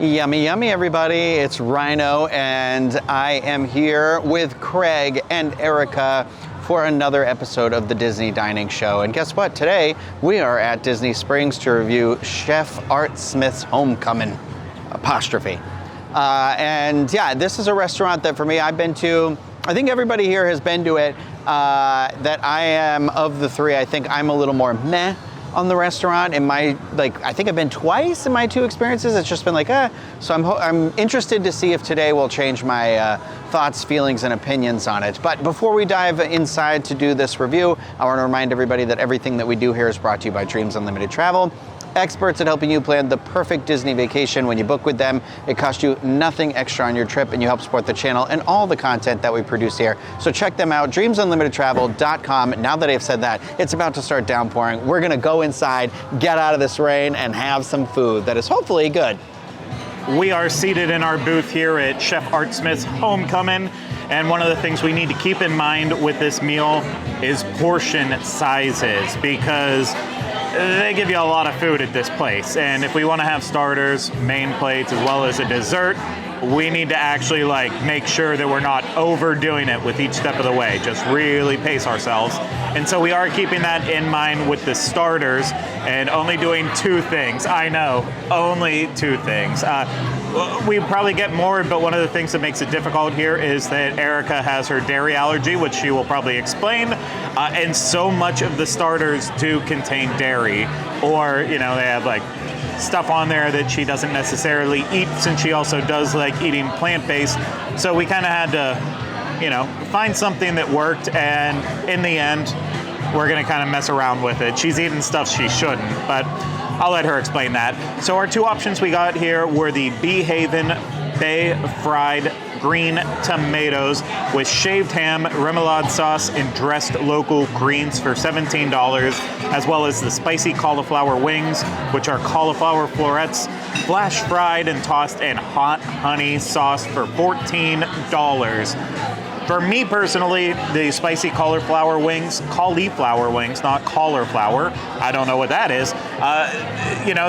Yummy, yummy, everybody. It's Rhino, and I am here with Craig and Erica for another episode of the Disney Dining Show. And guess what? Today, we are at Disney Springs to review Chef Art Smith's Homecomin', apostrophe. And yeah, this is a restaurant that for me, I've been to. I think everybody here has been to it. That I am, of the three, I think I'm a little more meh on the restaurant. In my, I think I've been twice in my two experiences. It's just been like, So I'm interested to see if today will change my thoughts, feelings, and opinions on it. But before we dive inside to do this review, I want to remind everybody that everything that we do here is brought to you by Dreams Unlimited Travel. Experts at helping you plan the perfect Disney vacation. When you book with them, it costs you nothing extra on your trip, and you help support the channel and all the content that we produce here. So check them out, dreamsunlimitedtravel.com. Now that I've said that, it's about to start downpouring. We're gonna go inside, get out of this rain, and have some food that is hopefully good. We are seated in our booth here at Chef Art Smith's Homecomin', and one of the things we need to keep in mind with this meal is portion sizes, because they give you a lot of food at this place, and if we want to have starters, main plates, as well as a dessert, we need to actually make sure that we're not overdoing it with each step of the way, just really pace ourselves. And so we are keeping that in mind with the starters and only doing two things. I know, only two things. We probably get more, but one of the things that makes it difficult here is that Erica has her dairy allergy, which she will probably explain, and so much of the starters do contain dairy, or they have stuff on there that she doesn't necessarily eat, since she also does like eating plant-based. So we kind of had to, find something that worked, and in the end, we're gonna kind of mess around with it. She's eating stuff she shouldn't, but I'll let her explain that. So our two options we got here were the Bee Haven Bay Fried Green Tomatoes with shaved ham, remoulade sauce, and dressed local greens for $17, as well as the spicy cauliflower wings, which are cauliflower florets, flash fried and tossed in hot honey sauce for $14. For me personally, the spicy cauliflower wings, not cauliflower, I don't know what that is,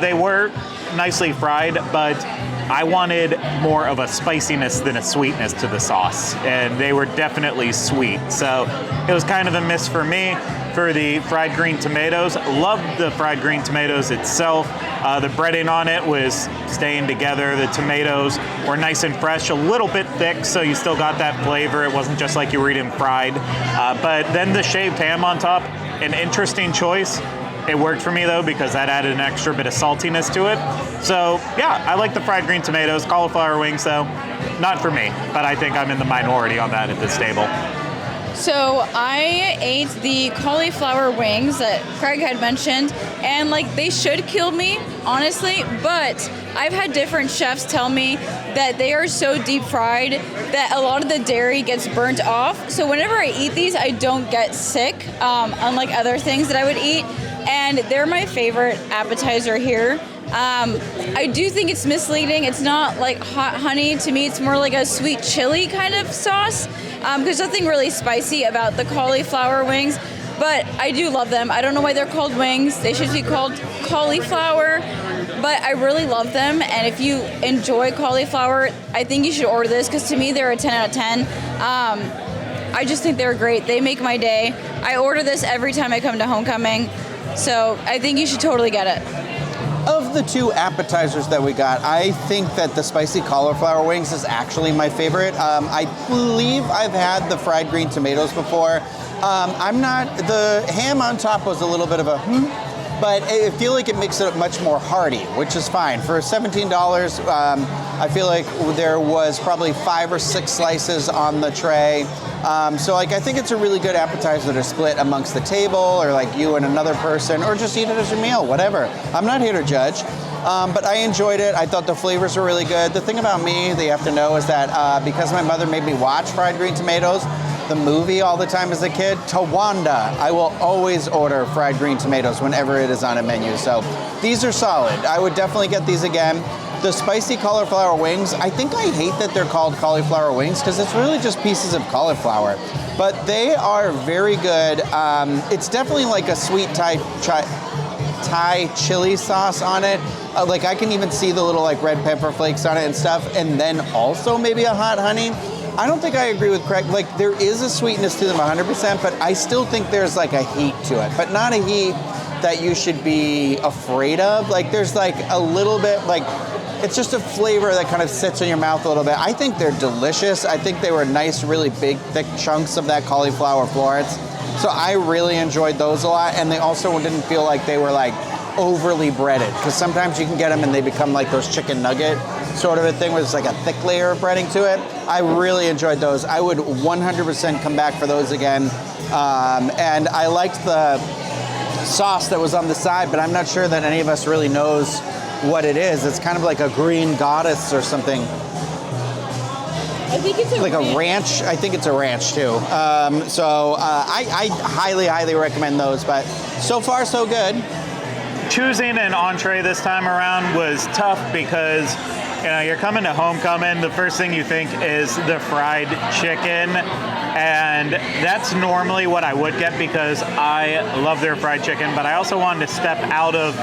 they were nicely fried, but I wanted more of a spiciness than a sweetness to the sauce, and they were definitely sweet. So it was kind of a miss for me. For the fried green tomatoes, loved the fried green tomatoes itself. The breading on it was staying together. The tomatoes were nice and fresh, a little bit thick, so you still got that flavor. It wasn't just like you were eating fried. But then the shaved ham on top, an interesting choice. It worked for me though, because that added an extra bit of saltiness to it. So yeah, I like the fried green tomatoes. Cauliflower wings though, not for me, but I think I'm in the minority on that at this table. So I ate the cauliflower wings that Craig had mentioned, and they should kill me, honestly, but I've had different chefs tell me that they are so deep fried that a lot of the dairy gets burnt off. So whenever I eat these, I don't get sick, unlike other things that I would eat. And they're my favorite appetizer here. I do think it's misleading. It's not like hot honey. To me, it's more like a sweet chili kind of sauce. There's nothing really spicy about the cauliflower wings, but I do love them. I don't know why they're called wings. They should be called cauliflower, but I really love them. And if you enjoy cauliflower, I think you should order this, because to me, they're a 10 out of 10. I just think they're great. They make my day. I order this every time I come to Homecoming. So I think you should totally get it. Of the two appetizers that we got, I think that the spicy cauliflower wings is actually my favorite. I believe I've had the fried green tomatoes before. The ham on top was a little bit of a but I feel like it makes it much more hearty, which is fine. For $17, I feel like there was probably 5 or 6 slices on the tray. So I think it's a really good appetizer to split amongst the table, or you and another person, or just eat it as your meal, whatever. I'm not here to judge, but I enjoyed it. I thought the flavors were really good. The thing about me that you have to know is that because my mother made me watch Fried Green Tomatoes, the movie all the time as a kid, Tawanda, I will always order fried green tomatoes whenever it is on a menu. So these are solid. I would definitely get these again. The spicy cauliflower wings, I think I hate that they're called cauliflower wings, because it's really just pieces of cauliflower. But they are very good. It's definitely like a sweet Thai Thai chili sauce on it. Like I can even see the little like red pepper flakes on it and stuff, and then also maybe a hot honey. I don't think I agree with Craig. Like there is a sweetness to them 100%, but I still think there's like a heat to it, but not a heat that you should be afraid of. Like there's like a little bit like, it's just a flavor that kind of sits in your mouth a little bit. I think they're delicious. I think they were nice, really big, thick chunks of that cauliflower Florence. So I really enjoyed those a lot. And they also didn't feel like they were like overly breaded, because sometimes you can get them and they become like those chicken nugget sort of a thing where it's like a thick layer of breading to it. I really enjoyed those. I would 100% come back for those again. And I liked the sauce that was on the side, but I'm not sure that any of us really knows what it is. It's kind of like a green goddess or something. I think it's like a ranch. I think it's a ranch too. So I highly, highly recommend those, but so far so good. Choosing an entree this time around was tough because you're coming to Homecomin, the first thing you think is the fried chicken, and that's normally what I would get because I love their fried chicken, but I also wanted to step out of,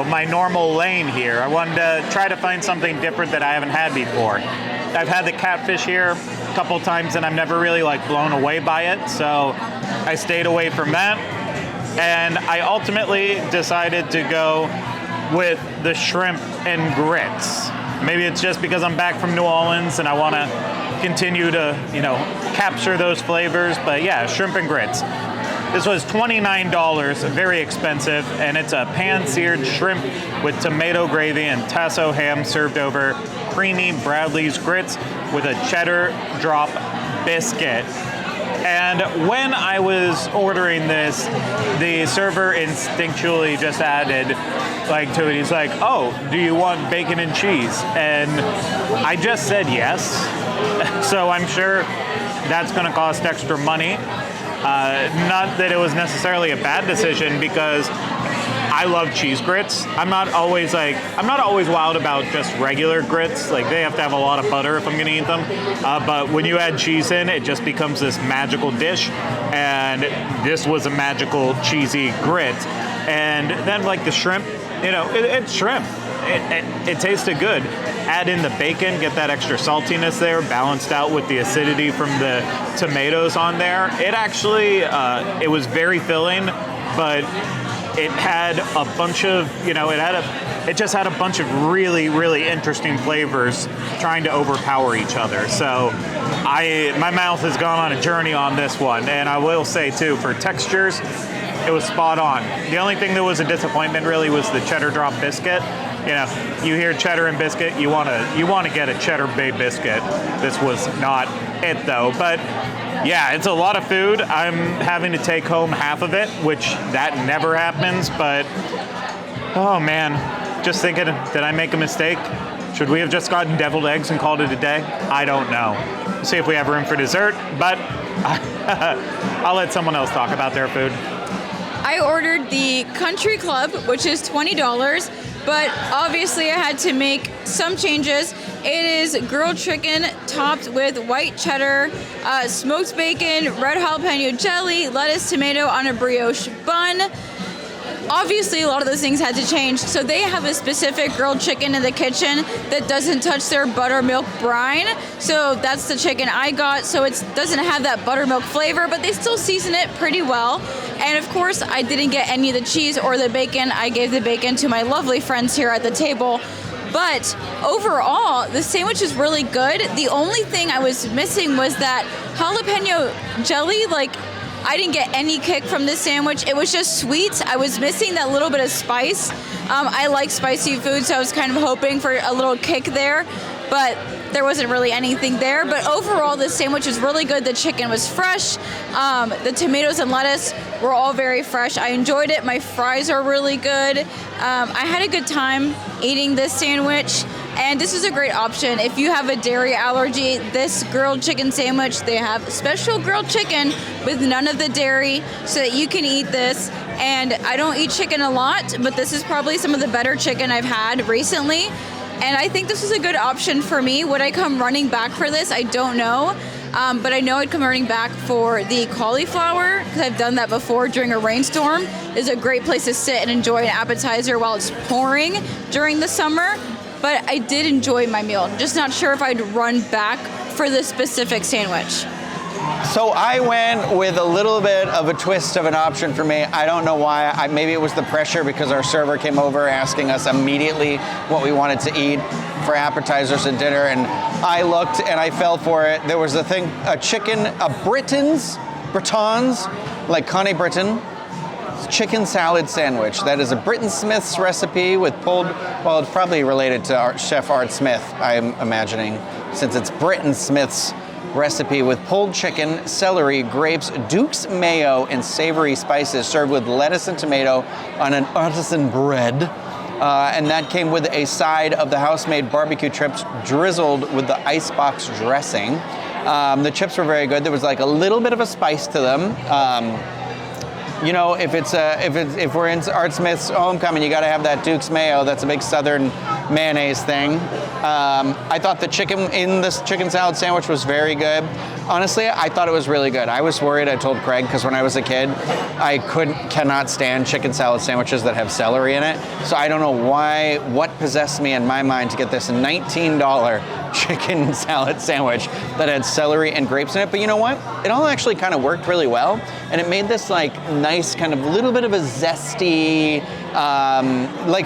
my normal lane here. I wanted to try to find something different that I haven't had before. I've had the catfish here a couple times and I'm never really blown away by it, so I stayed away from that. And I ultimately decided to go with the shrimp and grits. Maybe it's just because I'm back from New Orleans and I want to continue to, capture those flavors. But yeah, shrimp and grits. This was $29, very expensive, and it's a pan-seared shrimp with tomato gravy and tasso ham served over creamy Bradley's grits with a cheddar drop biscuit. And when I was ordering this, the server instinctually just added to it. He's like, "Oh, do you want bacon and cheese?" And I just said yes. So I'm sure that's going to cost extra money. Not that it was necessarily a bad decision because I love cheese grits. I'm not always wild about just regular grits. Like they have to have a lot of butter if I'm gonna eat them. But when you add cheese in, it just becomes this magical dish. And this was a magical cheesy grit. And then the shrimp, it's shrimp. It tasted good. Add in the bacon, get that extra saltiness there, balanced out with the acidity from the tomatoes on there. It actually, it was very filling, but it had a bunch of, it just had a bunch of really, really interesting flavors trying to overpower each other. So my mouth has gone on a journey on this one. And I will say too, for textures, it was spot on. The only thing that was a disappointment really was the cheddar drop biscuit. You hear cheddar and biscuit, you want to get a cheddar bay biscuit. This was not it though, but yeah, it's a lot of food. I'm having to take home half of it, which that never happens, but oh man, just thinking, did I make a mistake? Should we have just gotten deviled eggs and called it a day? I don't know. We'll see if we have room for dessert, but I'll let someone else talk about their food. I ordered the Country Club, which is $20, but obviously I had to make some changes. It is grilled chicken topped with white cheddar, smoked bacon, red jalapeno jelly, lettuce, tomato on a brioche bun. Obviously, a lot of those things had to change. So they have a specific grilled chicken in the kitchen that doesn't touch their buttermilk brine. So that's the chicken I got. So it doesn't have that buttermilk flavor, but they still season it pretty well. And of course, I didn't get any of the cheese or the bacon. I gave the bacon to my lovely friends here at the table. But overall, the sandwich is really good. The only thing I was missing was that jalapeno jelly. I didn't get any kick from this sandwich. It was just sweet. I was missing that little bit of spice. I like spicy food, so I was kind of hoping for a little kick there, but there wasn't really anything there. But overall, this sandwich was really good. The chicken was fresh. The tomatoes and lettuce were all very fresh. I enjoyed it. My fries are really good. I had a good time eating this sandwich. And this is a great option. If you have a dairy allergy, this grilled chicken sandwich, they have special grilled chicken with none of the dairy so that you can eat this. And I don't eat chicken a lot, but this is probably some of the better chicken I've had recently. And I think this is a good option for me. Would I come running back for this? I don't know. But I know I'd come running back for the cauliflower, because I've done that before during a rainstorm. It's a great place to sit and enjoy an appetizer while it's pouring during the summer. But I did enjoy my meal. Just not sure if I'd run back for this specific sandwich. So I went with a little bit of a twist of an option for me. I don't know why. Maybe it was the pressure because our server came over asking us immediately what we wanted to eat for appetizers and dinner, and I looked and I fell for it. There was a chicken, Britons, like Connie Britton, chicken salad sandwich. That is a Britton Smith's recipe with pulled, well, it's probably related to Chef Art Smith, I'm imagining, since it's Britton Smith's recipe with pulled chicken, celery, grapes, Duke's mayo, and savory spices served with lettuce and tomato on an artisan bread. And that came with a side of the house-made barbecue chips drizzled with the icebox dressing. The chips were very good. There was like a little bit of a spice to them. You know, if we're in Art Smith's Homecoming, you got to have that Duke's mayo. That's a big Southern mayonnaise thing. I thought the chicken in this chicken salad sandwich was very good. Honestly, I thought it was really good. I was worried. I told Craig, because when I was a kid, I cannot stand chicken salad sandwiches that have celery in it. So I don't know what possessed me in my mind to get this $19 chicken salad sandwich that had celery and grapes in it. But you know what? It all actually kind of worked really well, and it made this like nice kind of little bit of a zesty,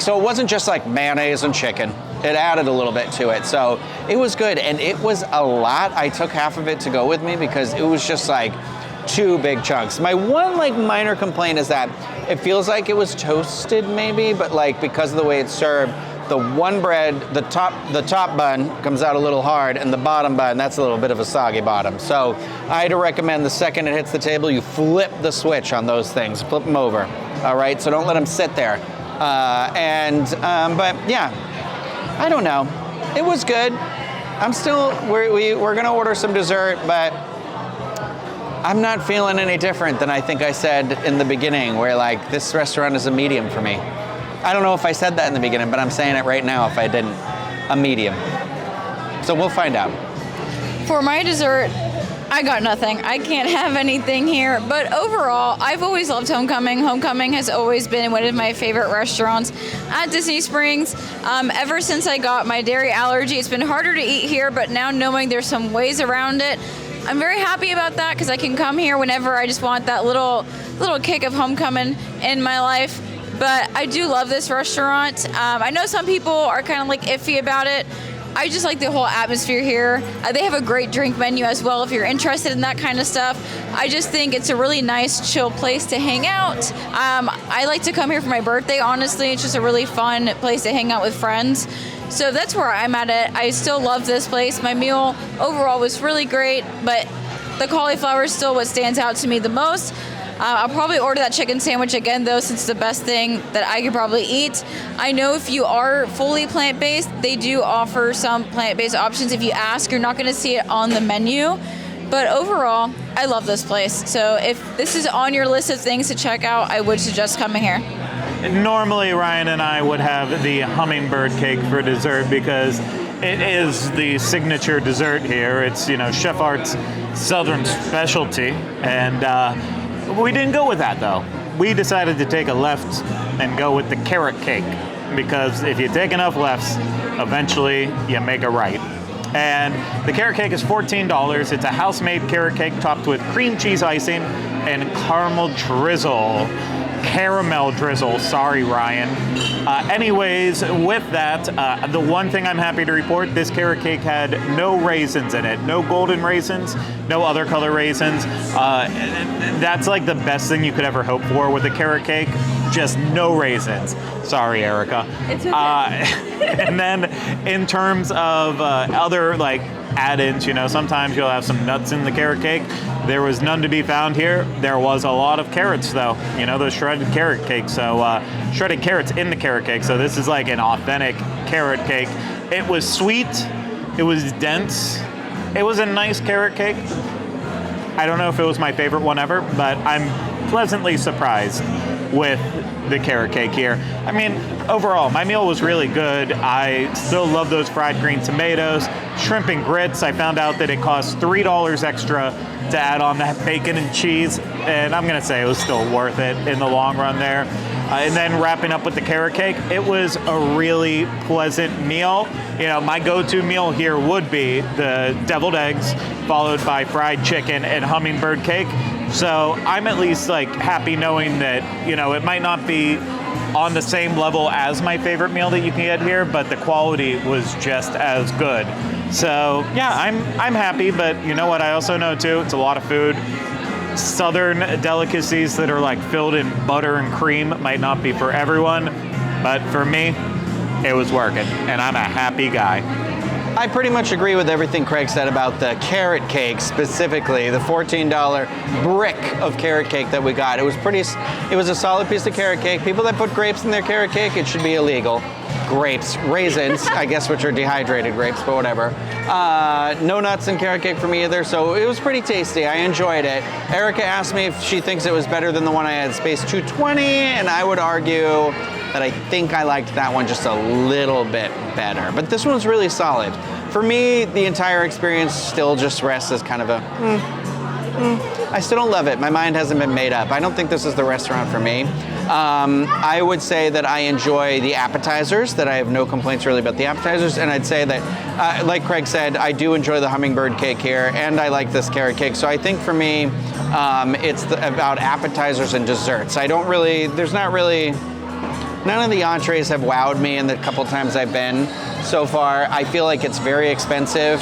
so it wasn't just like mayonnaise and chicken. It added a little bit to it. So it was good, and it was a lot. I took half of it to go with me because it was just like 2 big chunks. My one like minor complaint is that it feels like it was toasted maybe, but like because of the way it's served, the one bread, the top bun comes out a little hard, and the bottom bun, that's a little bit of a soggy bottom. So I'd recommend the second it hits the table, you flip the switch on those things, flip them over. All right, so don't let them sit there. But yeah, I don't know. It was good. We're gonna order some dessert, but I'm not feeling any different than I think I said in the beginning, where like this restaurant is a medium for me. I don't know if I said that in the beginning, but I'm saying it right now if I didn't. A medium. So we'll find out. For my dessert, I got nothing. I can't have anything here. But overall, I've always loved Homecomin. Homecomin has always been one of my favorite restaurants at Disney Springs. Ever since I got my dairy allergy, it's been harder to eat here, but now knowing there's some ways around it, I'm very happy about that because I can come here whenever I just want that little kick of Homecomin in my life. But I do love this restaurant. I know some people are kind of like iffy about it. I just like the whole atmosphere here. They have a great drink menu as well if you're interested in that kind of stuff. I just think it's a really nice, chill place to hang out. I like to come here for my birthday, honestly. It's just a really fun place to hang out with friends. So that's where I'm at it. I still love this place. My meal overall was really great, but the cauliflower is still what stands out to me the most. I'll probably order that chicken sandwich again, though, since it's the best thing that I could probably eat. I know if you are fully plant-based, they do offer some plant-based options. If you ask, you're not going to see it on the menu. But overall, I love this place. So if this is on your list of things to check out, I would suggest coming here. Normally, Ryan and I would have the hummingbird cake for dessert because it is the signature dessert here. It's, Chef Art's Southern specialty, and we didn't go with that, though. We decided to take a left and go with the carrot cake because if you take enough lefts, eventually you make a right. And the carrot cake is $14. It's a house-made carrot cake topped with cream cheese icing and caramel drizzle. Sorry, Ryan. Anyways, with that, the one thing I'm happy to report, this carrot cake had no raisins in it. No golden raisins, no other color raisins. That's like the best thing you could ever hope for with a carrot cake. Just no raisins. Sorry, Erica. It's okay. And then in terms of other like add-ins, sometimes you'll have some nuts in the carrot cake. There was none to be found here. There was a lot of carrots, though. Those shredded carrot cakes. So shredded carrots in the carrot cake. So this is like an authentic carrot cake. It was sweet. It was dense. It was a nice carrot cake. I don't know if it was my favorite one ever, but I'm pleasantly surprised. with the carrot cake here. I mean, overall, my meal was really good. I still love those fried green tomatoes. Shrimp and grits, I found out that it costs $3 extra to add on that bacon and cheese, and I'm gonna say it was still worth it in the long run there. And then wrapping up with the carrot cake, it was a really pleasant meal. You know, my go-to meal here would be the deviled eggs, followed by fried chicken and hummingbird cake. So I'm at least like happy knowing that, you know, it might not be on the same level as my favorite meal that you can get here, but the quality was just as good. So yeah, I'm happy, but you know what I also know too? It's a lot of food. Southern delicacies that are like filled in butter and cream might not be for everyone, but for me, it was working, and I'm a happy guy. I pretty much agree with everything Craig said about the carrot cake, specifically the $14 brick of carrot cake that we got. It was a solid piece of carrot cake. People that put grapes in their carrot cake, it should be illegal. Grapes, raisins, I guess, which are dehydrated grapes, but whatever. No nuts in carrot cake for me either, so it was pretty tasty. I enjoyed it. Erica asked me if she thinks it was better than the one I had, Space 220, and I would argue that I think I liked that one just a little bit better. But this one's really solid. For me, the entire experience still just rests as kind of a, I still don't love it. My mind hasn't been made up. I don't think this is the restaurant for me. I would say that I enjoy the appetizers, that I have no complaints really about the appetizers, and I'd say that, like Craig said, I do enjoy the hummingbird cake here, and I like this carrot cake. So I think for me, it's about appetizers and desserts. None of the entrees have wowed me in the couple times I've been so far. I feel like it's very expensive,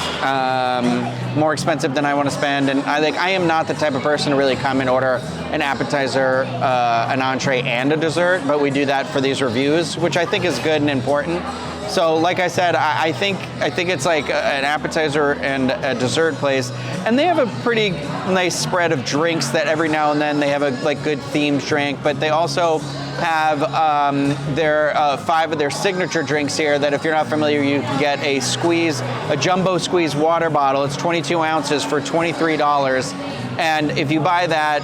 more expensive than I want to spend. And I am not the type of person to really come and order an appetizer, an entree, and a dessert, but we do that for these reviews, which I think is good and important. So like I said, I think it's like an appetizer and a dessert place, and they have a pretty nice spread of drinks that every now and then they have a like good themed drink, but they also have their 5 of their signature drinks here that if you're not familiar, you can get a jumbo squeeze water bottle. It's 22 ounces for $23. And if you buy that,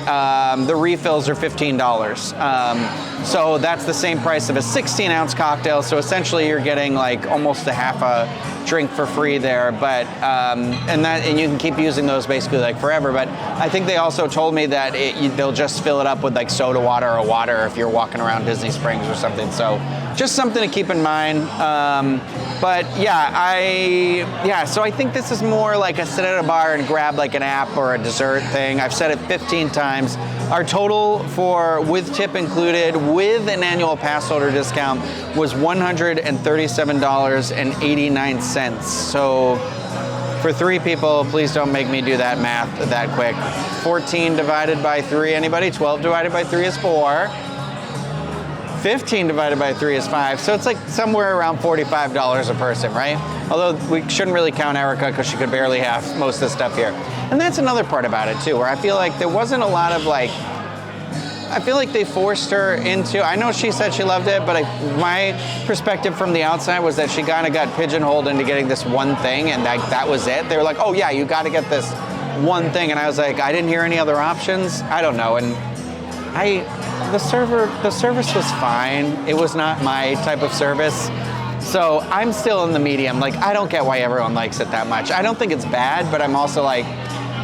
the refills are $15. So that's the same price of a 16-ounce cocktail. So essentially, you're getting like almost a half a drink for free there. But and you can keep using those basically like forever. But I think they also told me that they'll just fill it up with like soda water or water if you're walking around Disney Springs or something. So just something to keep in mind. But yeah, so I think this is more like a sit at a bar and grab like an app or a dessert thing. I've said it 15 times. Our total with tip included, with an annual pass holder discount, was $137.89. So for 3 people, please don't make me do that math that quick. 14 divided by 3, anybody? 12 divided by 3 is 4. 15 divided by 3 is 5, so it's like somewhere around $45 a person, right? Although we shouldn't really count Erica because she could barely have most of the stuff here. And that's another part about it too, where I feel like there wasn't a lot of like, I feel like they forced her into, I know she said she loved it, but my perspective from the outside was that she kind of got pigeonholed into getting this one thing, and that was it. They were like, oh yeah, you got to get this one thing, and I was like, I didn't hear any other options. I don't know, and the service was fine. It was not my type of service. So I'm still in the medium. Like, I don't get why everyone likes it that much. I don't think it's bad, but I'm also like,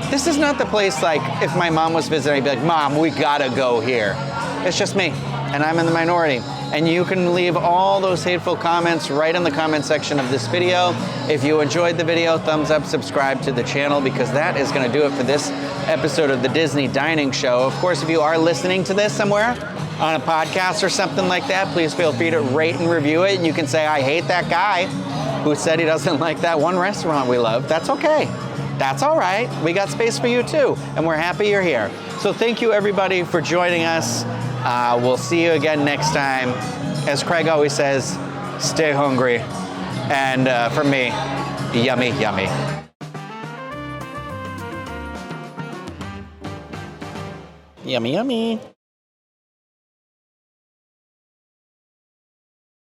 this is not the place, like, if my mom was visiting, I'd be like, Mom, we gotta go here. It's just me, and I'm in the minority. And you can leave all those hateful comments right in the comment section of this video. If you enjoyed the video, thumbs up, subscribe to the channel, because that is gonna do it for this episode of the Disney Dining Show. Of course, if you are listening to this somewhere, on a podcast or something like that, please feel free to rate and review it. And you can say, I hate that guy who said he doesn't like that one restaurant we love. That's okay. That's all right. We got space for you too, and we're happy you're here. So thank you everybody for joining us. We'll see you again next time. As Craig always says, stay hungry. And from me, yummy, yummy. Yummy, yummy.